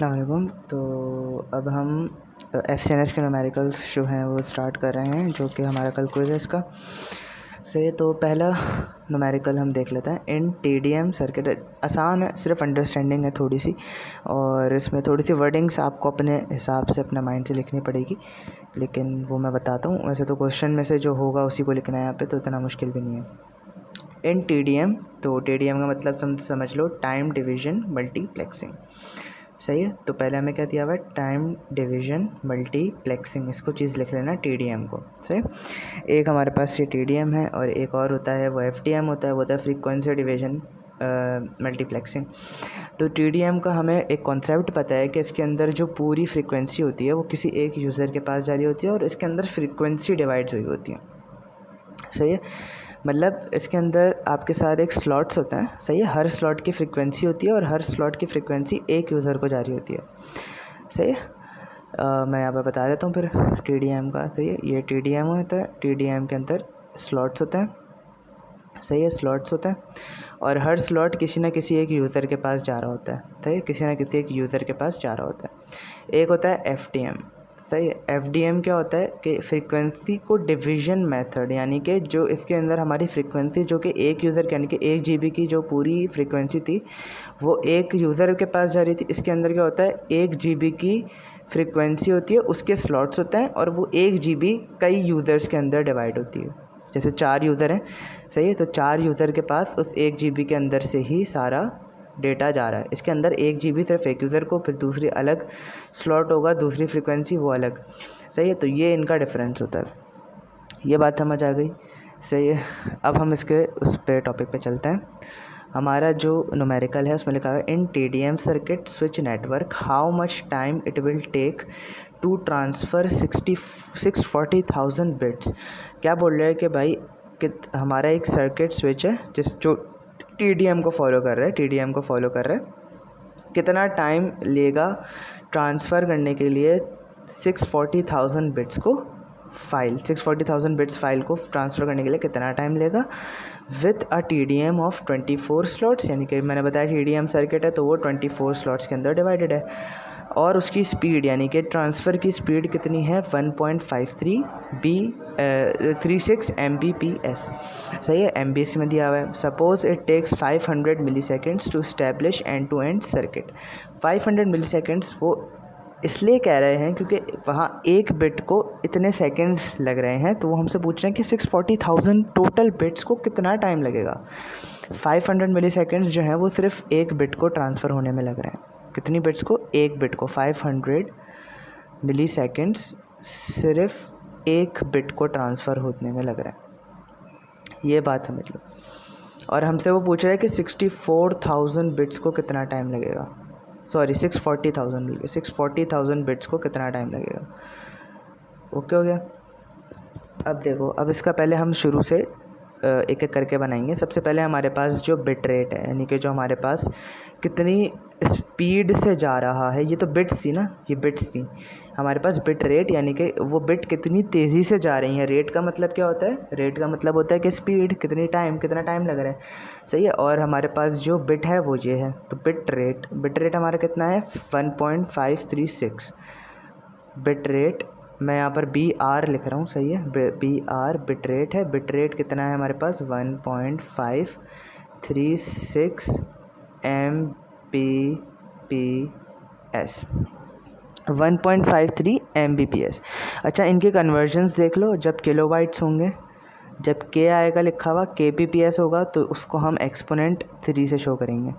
अस्सलाम वालेकुम। तो अब हम FCNS के न्यूमेरिकल्स जो हैं वो स्टार्ट कर रहे हैं, जो कि हमारा कल क्विज है इसका से। तो पहला न्यूमेरिकल हम देख लेते हैं। इन TDM सर्किट, आसान है, सिर्फ अंडरस्टैंडिंग है थोड़ी सी, और इसमें थोड़ी सी वर्डिंग्स आपको अपने हिसाब से अपने माइंड से लिखनी पड़ेगी, लेकिन वो मैं बताता हूँ। वैसे तो क्वेश्चन में से जो होगा उसी को लिखना है यहाँ पे, तो इतना मुश्किल भी नहीं है। इन TDM, तो TDM का मतलब समझ लो टाइम डिवीजन मल्टीप्लेक्सिंग। सही है। तो पहले हमें क्या दिया हुआ है, टाइम डिवीजन मल्टीप्लेक्सिंग, इसको चीज़ लिख लेना TDM को। सही। एक हमारे पास ये TDM है, और एक और होता है वो FDM होता है, वो होता है फ्रीक्वेंसी डिवीजन मल्टीप्लेक्सिंग। तो TDM का हमें एक कॉन्सेप्ट पता है कि इसके अंदर जो पूरी फ्रीक्वेंसी होती है वो किसी एक यूज़र के पास जा रही होती है, और इसके अंदर फ्रीक्वेंसी डिवाइड्स हुई होती है। सही है। मतलब इसके अंदर आपके सारे एक स्लॉट्स होते हैं। सही है। हर स्लॉट की फ्रीक्वेंसी होती है, और हर स्लॉट की फ्रीक्वेंसी एक यूज़र को जारी होती है। सही है। मैं यहाँ पर बता देता हूँ फिर TDM का। सही है। ये TDM होता है। TDM के अंदर स्लॉट्स होते हैं। सही है। स्लॉट्स होते हैं, और हर स्लॉट किसी न किसी एक यूज़र के पास जा रहा होता है। सही है। किसी न किसी एक यूज़र के पास जा रहा होता है। एक होता है FDM। सही है। FDM क्या होता है कि फ्रीक्वेंसी को डिवीजन मेथड, यानी कि जो इसके अंदर हमारी फ्रीक्वेंसी जो कि एक यूज़र यानी कि 1 GB की जो पूरी फ्रीक्वेंसी थी वो एक यूज़र के पास जा रही थी। इसके अंदर क्या होता है, 1 GB की फ्रीक्वेंसी होती है, उसके स्लॉट्स होते हैं, और वो 1 GB कई यूज़र्स के अंदर डिवाइड होती है। जैसे 4 यूज़र हैं। सही है। तो 4 यूज़र के पास उस 1 GB के अंदर से ही सारा डेटा जा रहा है। इसके अंदर 1 GB सिर्फ एक यूज़र को, फिर दूसरी अलग स्लॉट होगा, दूसरी फ्रीक्वेंसी वो अलग। सही है। तो ये इनका डिफरेंस होता है। ये बात समझ आ गई। सही है। अब हम इसके उस पे टॉपिक पे चलते हैं। हमारा जो न्यूमेरिकल है उसमें लिखा है in TDM circuit switch network how much time it will take to transfer 640,000 bits. क्या बोल रहे हैं कि भाई कि हमारा एक सर्किट स्विच है जो TDM को फॉलो कर रहा है, कितना टाइम लेगा ट्रांसफ़र करने के लिए 640,000 बिट्स को, 640,000 बिट्स फाइल को ट्रांसफ़र करने के लिए कितना टाइम लेगा, with a TDM of 24 slots. यानी कि मैंने बताया TDM सर्किट है तो वो 24 स्लॉट्स के अंदर डिवाइडेड है, और उसकी स्पीड यानी कि ट्रांसफ़र की स्पीड कितनी है, 1.36 Mbps। सही है। MBS में दिया हुआ है। Suppose it takes 500 milliseconds to establish end to end circuit. 500 milliseconds वो इसलिए कह रहे हैं क्योंकि वहाँ एक बिट को इतने सेकेंड्स लग रहे हैं, तो वो हमसे पूछ रहे हैं कि 640,000 टोटल बिट्स को कितना टाइम लगेगा। 500 मिली सेकेंड्स जो हैं वो सिर्फ एक बिट को ट्रांसफ़र होने में लग रहे हैं। कितनी बिट्स को, एक बिट को। 500 मिली सेकेंड्स सिर्फ एक बिट को ट्रांसफ़र होने में लग रहा है। ये बात समझ लो। और हमसे वो पूछ रहा है कि 64,000 बिट्स को कितना टाइम लगेगा, 640,000 बिट्स को कितना टाइम लगेगा। ओके हो गया। अब देखो, अब इसका पहले हम शुरू से एक एक करके बनाएंगे। सबसे पहले हमारे पास जो बिट रेट है, यानी कि जो हमारे पास कितनी स्पीड से जा रहा है, ये तो बिट्स थी ना, ये बिट्स थी हमारे पास। बिट रेट यानी कि वो बिट कितनी तेज़ी से जा रही हैं। रेट का मतलब क्या होता है, रेट का मतलब होता है कि स्पीड, कितना टाइम लग रहा है। सही है। और हमारे पास जो बिट है वो ये है, तो बिट रेट हमारा कितना है, 1.536 बिट रेट। मैं यहाँ पर BR लिख रहा हूँ। सही है। BR बिट रेट है। बिट रेट कितना है हमारे पास, 1.536 Mbps, 1.53 Mbps। अच्छा, इनके कन्वर्जन्स देख लो। जब किलोबाइट्स होंगे, जब K आएगा लिखा हुआ, kbps होगा, तो उसको हम एक्सपोनेंट 3 से शो करेंगे।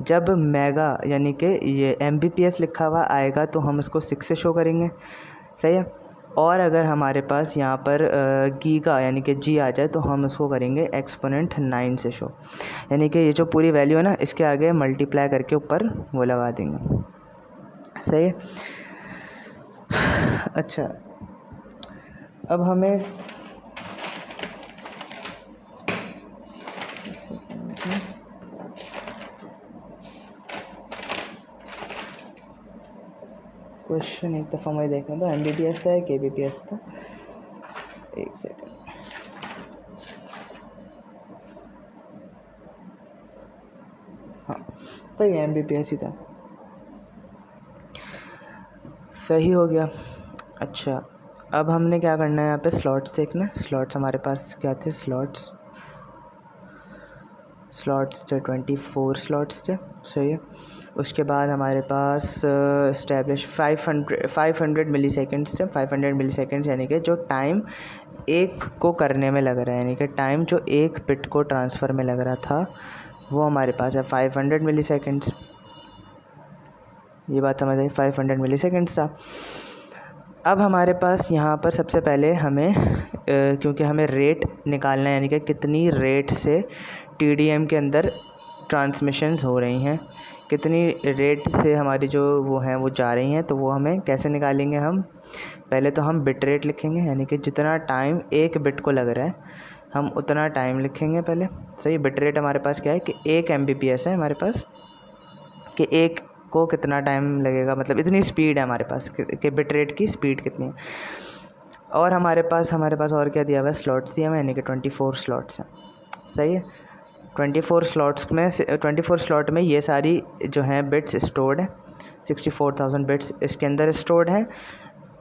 जब मेगा यानी कि ये Mbps लिखा हुआ आएगा तो हम उसको 6 से शो करेंगे। सही है। और अगर हमारे पास यहाँ पर गीगा यानी कि G आ जाए तो हम उसको करेंगे एक्सपोनेंट 9 से शो। यानी कि ये जो पूरी वैल्यू है ना, इसके आगे मल्टीप्लाई करके ऊपर वो लगा देंगे। सही है। अच्छा, अब हमें क्वेश्चन एक दफ़ा मुझे देखना था, Mbps था या kbps था, एक सेकेंड। हाँ, तो ये Mbps ही था। सही हो गया। अच्छा, अब हमने क्या करना है, यहाँ पे स्लॉट्स देखना है। स्लॉट्स हमारे पास क्या थे, स्लॉट्स थे 24 स्लॉट्स थे, सही है। उसके बाद हमारे पास इस्टेब्लिश 500 मिली सेकेंड्स थे। 500 मिली सेकेंड्स यानी कि जो टाइम एक को करने में लग रहा है, यानी कि टाइम जो एक बिट को ट्रांसफ़र में लग रहा था वो हमारे पास है 500 मिली सेकेंड्स। ये बात समझ आई, 500 मिली सेकेंड्स था। अब हमारे पास यहाँ पर सबसे पहले हमें क्योंकि हमें रेट निकालना है, यानी कि कितनी रेट से TDM के अंदर ट्रांसमिशंस हो रही हैं, कितनी रेट से हमारी जो वो हैं वो जा रही हैं। तो वो हमें कैसे निकालेंगे, हम पहले तो हम बिट रेट लिखेंगे, यानी कि जितना टाइम एक बिट को लग रहा है हम उतना टाइम लिखेंगे पहले। सही, बिट रेट हमारे पास क्या है कि 1 MBPS है हमारे पास, कि एक को कितना टाइम लगेगा, मतलब इतनी स्पीड है हमारे पास कि बिट रेट की स्पीड कितनी है। और हमारे पास और क्या दिया हुआ है, स्लॉट्स दिया हुआ है, यानी कि 24 स्लॉट्स हैं। सही है, 24 स्लॉट में ये सारी जो हैं बिट्स स्टोर्ड हैं, 64,000 बिट्स इसके अंदर स्टोर्ड हैं।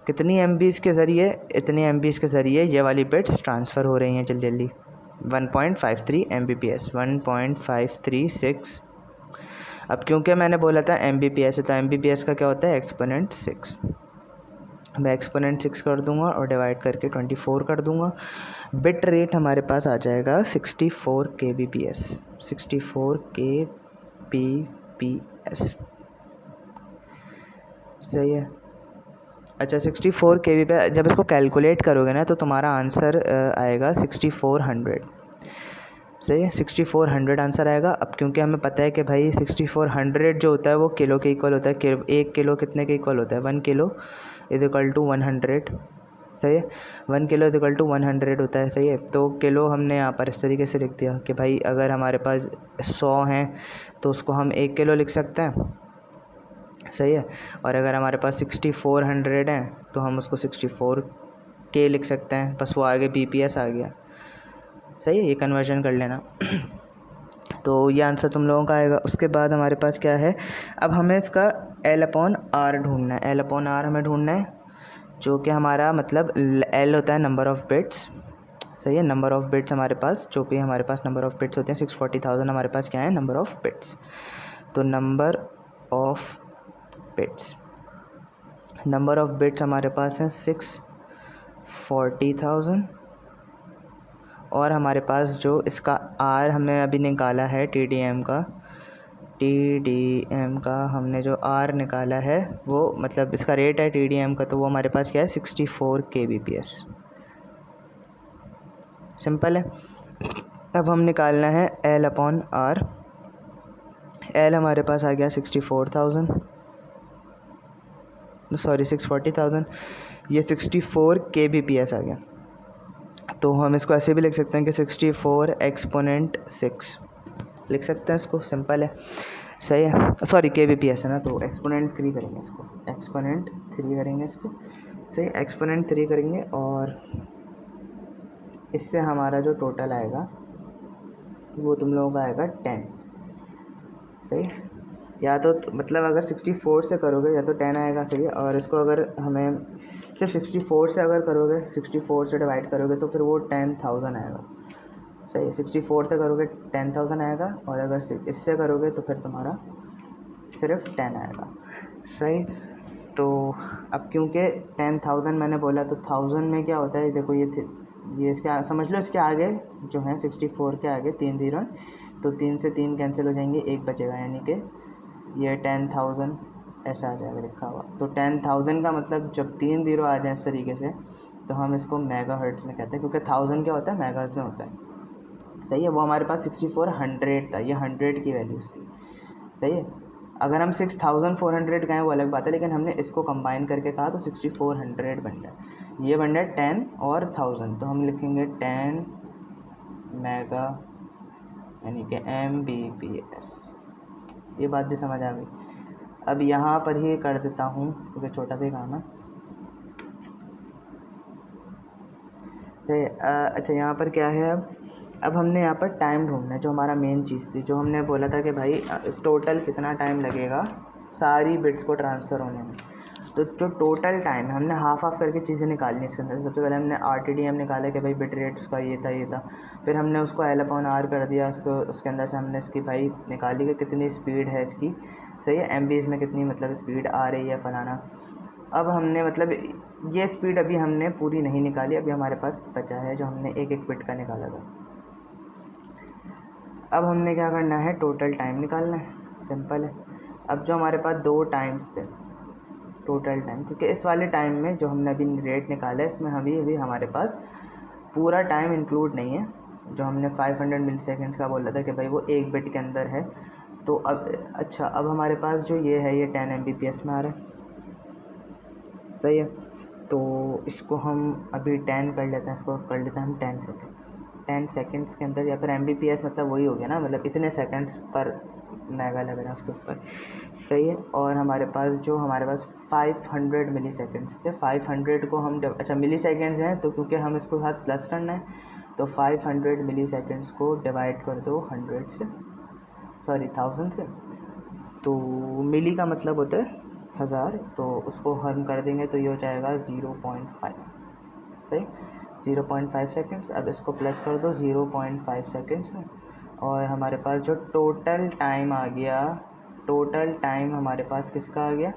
कितनी MBs के ज़रिए, इतनी MBs के ज़रिए ये वाली बिट्स ट्रांसफ़र हो रही हैं जल्दी 1.53 MBPS 1.536। अब क्योंकि मैंने बोला था MBPS है, तो MBPS का क्या होता है, एक्सपोनेंट 6। मैं एक्सपोनेंट 6 कर दूंगा और डिवाइड करके 24 कर दूंगा। बिट रेट हमारे पास आ जाएगा 64 kbps 64 kbps। सही है। अच्छा, 64 kbps जब इसको कैलकुलेट करोगे ना तो तुम्हारा आंसर आएगा 6400। सही है, 6400 आंसर आएगा। अब क्योंकि हमें पता है कि भाई 6400 जो होता है वो किलो के इक्वल होता है। 1 किलो कितने के इक्वल होता है, 1 किलो इज इक्वल टू 100। सही है, 1 किलो इज इक्वल टू 100 होता है। सही है, तो किलो हमने यहाँ पर इस तरीके से लिख दिया कि भाई अगर हमारे पास 100 हैं तो उसको हम 1 किलो लिख सकते हैं। सही है, और अगर हमारे पास 6400 हैं तो हम उसको 64 के लिख सकते हैं, बस वो आगे BPS आ गया। सही है, ये कन्वर्जन कर लेना। तो ये आंसर तुम लोगों का आएगा। उसके बाद हमारे पास क्या है, अब हमें इसका L/R ढूंढना है। L/R हमें ढूंढना है, जो कि हमारा मतलब L होता है नंबर ऑफ़ बिट्स। सही है, नंबर ऑफ़ बिट्स हमारे पास जो भी हमारे पास नंबर ऑफ़ बिट्स होते हैं 640,000 हमारे पास क्या है, नंबर ऑफ़ बिट्स। तो नंबर ऑफ़ बिट्स हमारे पास हैं 640,000। और हमारे पास जो इसका R हमने अभी निकाला है TDM का हमने जो R निकाला है वो मतलब इसका रेट है TDM का, तो वो हमारे पास क्या है 64 kbps। सिंपल है। अब हम निकालना है L/R। L हमारे पास आ गया 640,000, ये 64 kbps आ गया। तो हम इसको ऐसे भी लिख सकते हैं कि 64 एक्सपोनेंट 6 लिख सकते हैं इसको, सिंपल है। सही है, सॉरी kbps है ना, तो एक्सपोनेंट 3 करेंगे इसको, सही, एक्सपोनेंट 3 करेंगे और इससे हमारा जो टोटल आएगा वो तुम लोगों का आएगा 10। सही, या तो मतलब अगर 64 से करोगे या तो 10 आएगा। सही है, और इसको अगर हमें सिर्फ 64 से अगर करोगे, 64 से डिवाइड करोगे तो फिर वो 10,000 आएगा। सही है, 64 से करोगे 10,000 आएगा, और अगर इससे करोगे तो फिर तुम्हारा सिर्फ 10 आएगा। सही, तो अब क्योंकि 10,000 मैंने बोला तो 1000 में क्या होता है, देखो ये इसके समझ लो, इसके आगे जो है 64 के आगे 3 0, तो 3 से 3 कैंसिल हो जाएंगे, 1 बचेगा, यानी कि ये 10,000 ऐसा आ जाएगा लिखा हुआ। तो 10,000 का मतलब जब 3 0 आ जाए इस तरीके से तो हम इसको मेगाहर्ट्ज़ में कहते हैं, क्योंकि 1000 क्या होता है, मेगाहर्ट्ज़ में होता है। सही है, वो हमारे पास 6400 था, ये 100 की वैल्यूज़ थी। सही है, अगर हम 6400 कहें वो अलग बात है, लेकिन हमने इसको कंबाइन करके कहा तो 6400 बन रहा है। ये बन रहा है 10 और 1000, तो हम लिखेंगे 10 मेगा यानी कि MBPS। ये बात भी समझ आ गई। अब यहाँ पर ही कर देता हूँ क्योंकि छोटा सा काम है। अच्छा, यहाँ पर क्या है, अब हमने यहाँ पर टाइम ढूंढना है, जो हमारा मेन चीज़ थी, जो हमने बोला था कि भाई टोटल कितना टाइम लगेगा सारी बिट्स को ट्रांसफ़र होने में। तो जो टोटल टाइम है हमने हाफ करके चीज़ें निकालनी इसके अंदर। सबसे पहले हमने RTDM निकाला कि भाई बिट रेट उसका ये था, फिर हमने उसको L/R कर दिया, उसके अंदर से हमने इसकी भाई निकाली कि कितनी स्पीड है इसकी, सही है, MBs में कितनी मतलब स्पीड आ रही है फलाना। अब हमने मतलब ये स्पीड अभी हमने पूरी नहीं निकाली, अभी हमारे पास बचा है जो हमने एक बिट का निकाला था। अब हमने क्या करना है, टोटल टाइम निकालना है, सिंपल है। अब जो हमारे पास 2 टाइम्स थे टोटल टाइम, क्योंकि इस वाले टाइम में जो हमने अभी रेट निकाला है इसमें अभी हमारे पास पूरा टाइम इंक्लूड नहीं है। जो हमने 500 मिली सेकेंड्स का बोला था कि भाई वो एक बिट के अंदर है। तो अब अच्छा, अब हमारे पास जो ये है ये 10 Mbps में आ रहा है, सही है। तो इसको हम अभी 10 कर लेते हैं, इसको कर लेते हैं हम 10 सेकेंड्स के अंदर, या फिर Mbps मतलब वही हो गया ना, मतलब इतने सेकेंड्स पर मेगा लग रहा है उसके ऊपर, सही है। और हमारे पास 500 मिली सेकेंड्स थे। 500 को हम अच्छा मिली सेकेंड्स हैं तो क्योंकि हम इसको साथ प्लस करना है, तो 500 मिली सेकेंड्स को डिवाइड कर दो 100 से, सॉरी 1000 से। तो मिली का मतलब होता है 1000, तो उसको हम कर देंगे तो ये हो जाएगा 0.5, सही, 0.5 सेकेंड्स। अब इसको प्लस कर दो 0.5 सेकेंड्स में, और हमारे पास जो टोटल टाइम आ गया, टोटल टाइम हमारे पास किसका आ गया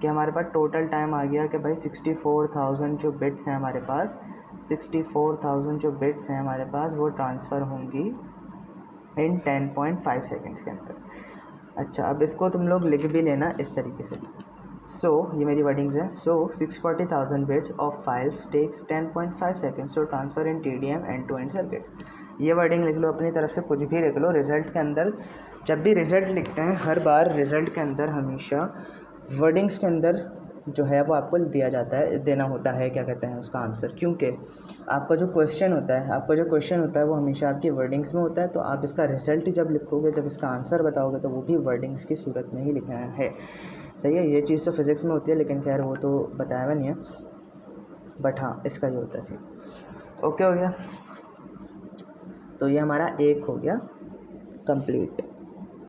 कि हमारे पास टोटल टाइम आ गया कि भाई 64,000 जो बिट्स हैं हमारे पास, 64,000 जो बिट्स हैं हमारे पास वो ट्रांसफ़र होंगी इन 10.5 सेकेंड्स के अंदर। अच्छा, अब इसको तुम लोग लिख भी लेना इस तरीके से। ये मेरी वर्डिंग्स हैं। 640,000 bits of files takes 10.5 seconds to transfer in TDM end to end circuit. ये वर्डिंग लिख लो अपनी तरफ से, कुछ भी लिख लो। रिज़ल्ट के अंदर जब भी रिज़ल्ट लिखते हैं, हर बार रिज़ल्ट के अंदर हमेशा वर्डिंग्स के अंदर जो है वो आपको देना होता है क्या कहते हैं उसका आंसर, क्योंकि आपका जो क्वेश्चन होता है वो हमेशा आपकी वर्डिंग्स में होता है। तो आप इसका रिज़ल्ट जब लिखोगे, जब इसका आंसर बताओगे, तो वो भी वर्डिंग्स की सूरत में ही लिखना है, सही है। ये चीज़ तो फिज़िक्स में होती है, लेकिन खैर वो तो बताया हुआ नहीं है, बट हाँ इसका ये होता है सही। ओके हो गया, तो ये हमारा एक हो गया कंप्लीट।